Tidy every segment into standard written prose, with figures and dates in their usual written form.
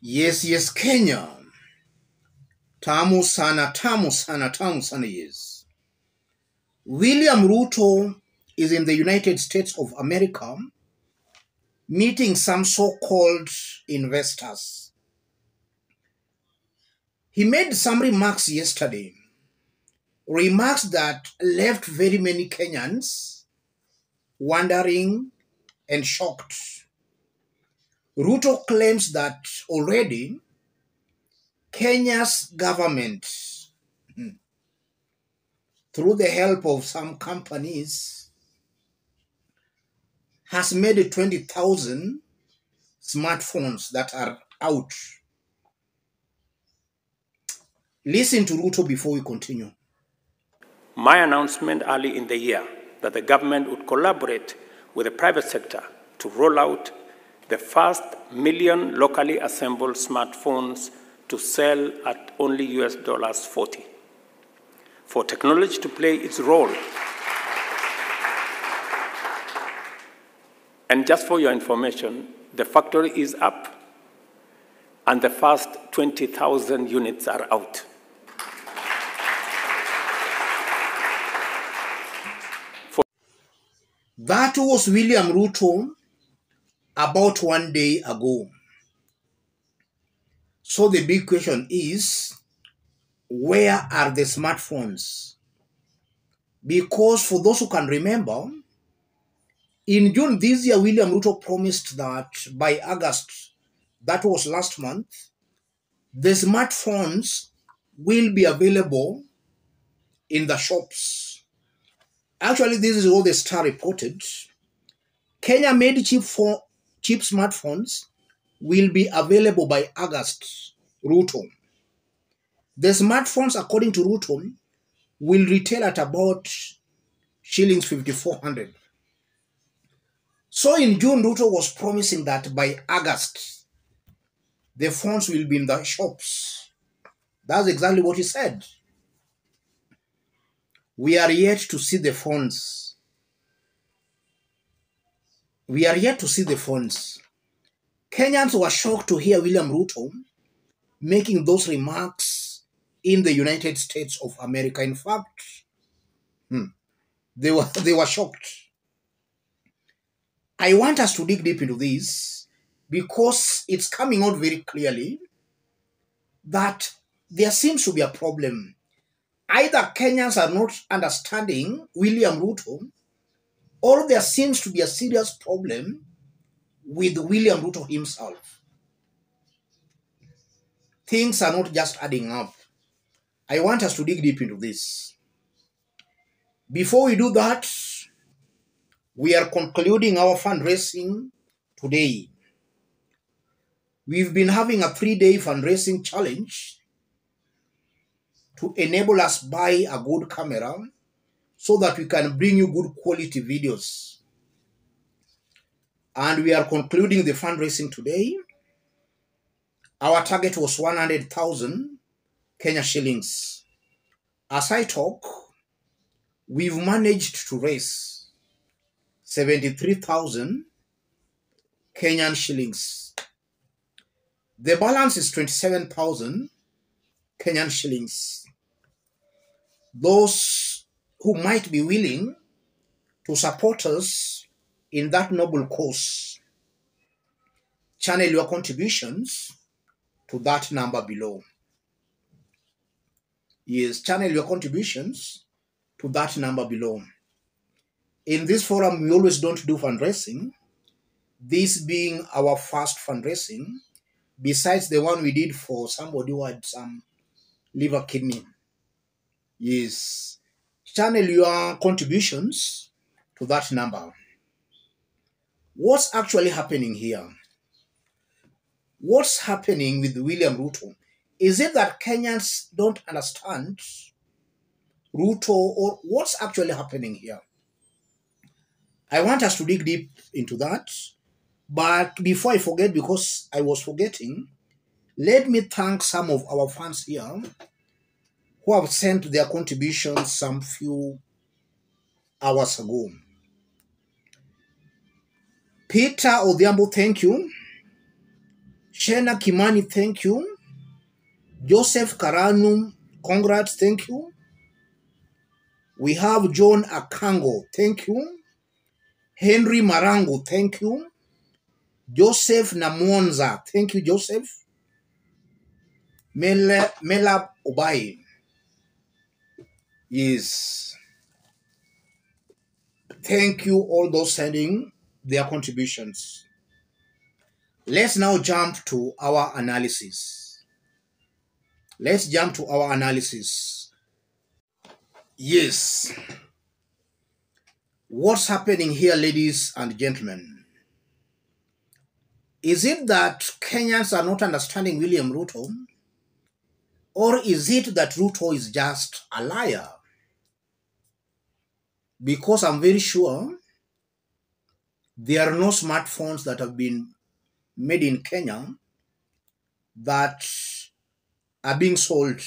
Yes, yes, Kenya. Tamu sana, tamu sana, tamu sana, yes. William Ruto is in the United States of America meeting some so-called investors. He made some remarks yesterday, remarks that left very many Kenyans wondering and shocked. Ruto claims that already Kenya's government, through the help of some companies, has made 20,000 smartphones that are out. Listen to Ruto before we continue. My announcement early in the year that the government would collaborate with the private sector to roll out the first million locally assembled smartphones to sell at only US $40. For technology to play its role. And just for your information, the factory is up and the first 20,000 units are out. That was William Ruto about 1 day ago. So the big question is, where are the smartphones? Because for those who can remember, in June this year, William Ruto promised that by August, that was last month, the smartphones will be available in the shops. Actually, this is what the Star reported. Kenya made cheap smartphones will be available by August, Ruto. The smartphones, according to Ruto, will retail at about shillings 5,400. So in June, Ruto was promising that by August, the phones will be in the shops. That's exactly what he said. We are yet to see the phones. We are yet to see the phones. Kenyans were shocked to hear William Ruto making those remarks in the United States of America. In fact, they were shocked. I want us to dig deep into this because it's coming out very clearly that there seems to be a problem. Either Kenyans are not understanding William Ruto, or there seems to be a serious problem with William Ruto himself. Things are not just adding up. I want us to dig deep into this. Before we do that, we are concluding our fundraising today. We've been having a 3-day fundraising challenge to enable us buy a good camera so that we can bring you good quality videos. And we are concluding the fundraising today. Our target was 100,000 Kenya shillings. As I talk, we've managed to raise 73,000 Kenyan shillings. The balance is 27,000 Kenyan shillings. Those who might be willing to support us in that noble cause, channel your contributions to that number below. Yes, channel your contributions to that number below. In this forum, we always don't do fundraising. This being our first fundraising, besides the one we did for somebody who had some liver kidney. Yes, channel your contributions to that number. What's actually happening here? What's happening with William Ruto? Is it that Kenyans don't understand Ruto, or what's actually happening here? I want us to dig deep into that. But before I forget, because I was forgetting, let me thank some of our fans here who have sent their contributions some few hours ago. Peter Odhiambo, thank you. Shena Kimani, thank you. Joseph Karanum, congrats, thank you. We have John Akango, thank you. Henry Marango, thank you. Joseph Namonza, thank you, Joseph. Melab Obai, yes. Thank you, all those sending their contributions. Let's now jump to our analysis. Let's jump to our analysis. Yes. What's happening here, ladies and gentlemen? Is it that Kenyans are not understanding William Ruto? Or is it that Ruto is just a liar? Because I'm very sure there are no smartphones that have been made in Kenya that are being sold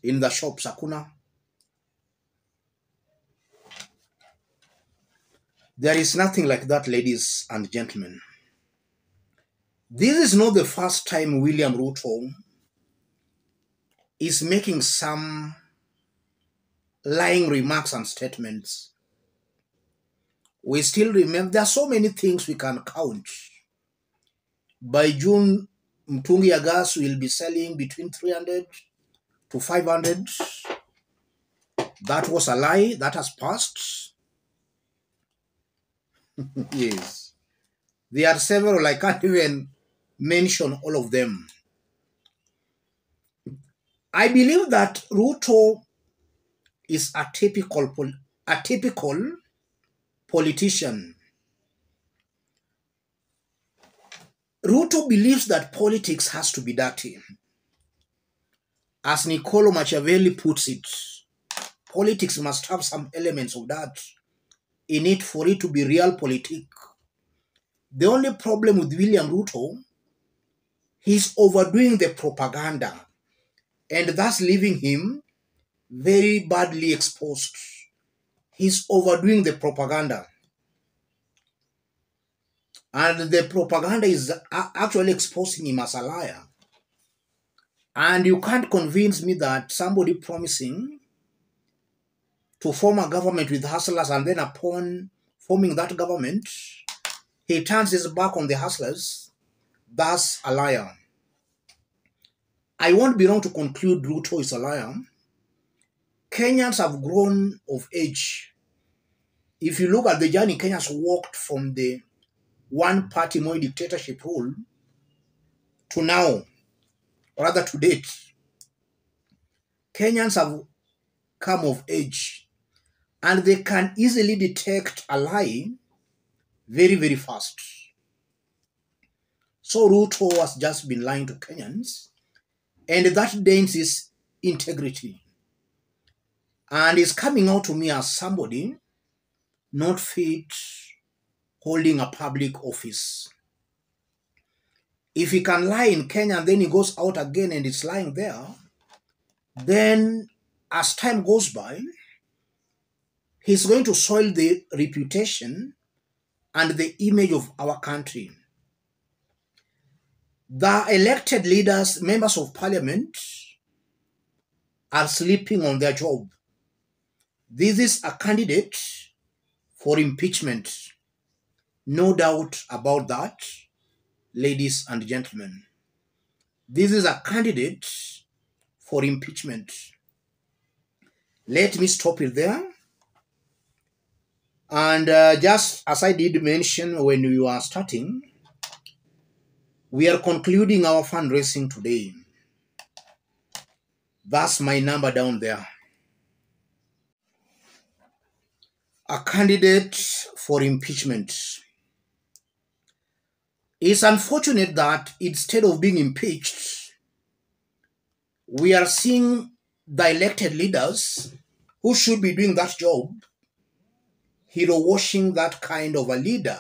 in the shops. Hakuna. There is nothing like that, ladies and gentlemen. This is not the first time William Ruto is making some lying remarks and statements. We still remember, there are so many things we can count. By June, Mtungi gas will be selling between 300 to 500. That was a lie. That has passed. Yes. There are several, I can't even mention all of them. I believe that Ruto is a typical politician. Ruto believes that politics has to be dirty. As Niccolo Machiavelli puts it, politics must have some elements of that in it for it to be real politic. The only problem with William Ruto, he's overdoing the propaganda and thus leaving him very badly exposed. He's overdoing the propaganda. And the propaganda is actually exposing him as a liar. And you can't convince me that somebody promising to form a government with hustlers and then upon forming that government, he turns his back on the hustlers. That's a liar. I won't be wrong to conclude Ruto is a liar. Kenyans have grown of age. If you look at the journey Kenyans walked from the one-party Moi dictatorship rule to now, or rather to date, Kenyans have come of age and they can easily detect a lie very, very fast. So Ruto has just been lying to Kenyans, and that dents his integrity. And is coming out to me as somebody not fit holding a public office. If he can lie in Kenya and then he goes out again and is lying there, then as time goes by, he's going to soil the reputation and the image of our country. The elected leaders, members of parliament, are sleeping on their job. This is a candidate for impeachment. No doubt about that, ladies and gentlemen. This is a candidate for impeachment. Let me stop it there. And just as I did mention when we were starting, we are concluding our fundraising today. That's my number down there. A candidate for impeachment. It's unfortunate that instead of being impeached, we are seeing the elected leaders who should be doing that job hero washing that kind of a leader.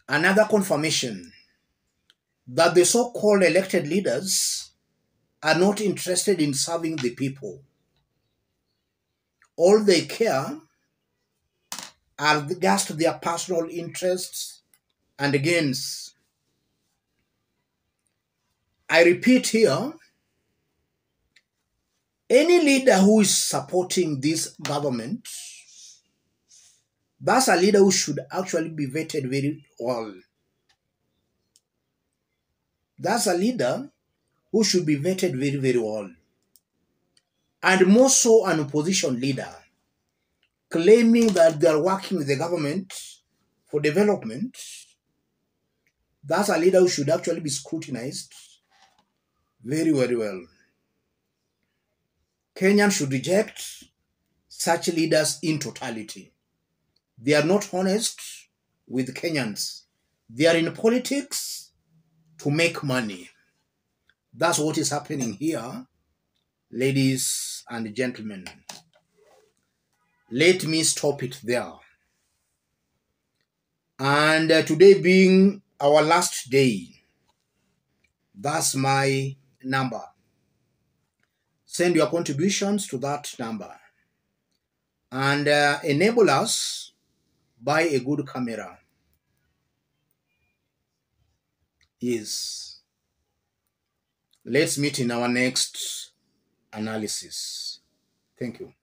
Another confirmation that the so-called elected leaders are not interested in serving the people. All they care are just their personal interests and gains. I repeat here, any leader who is supporting this government, that's a leader who should actually be vetted very well. That's a leader who should be vetted very, very well. And more so an opposition leader claiming that they are working with the government for development. That's a leader who should actually be scrutinized very, very well. Kenyans should reject such leaders in totality. They are not honest with Kenyans. They are in politics to make money. That's what is happening here, ladies and gentlemen. Let me stop it there. And today being our last day, that's my number. Send your contributions to that number and enable us buy a good camera. Yes. Let's meet in our next analysis. Thank you.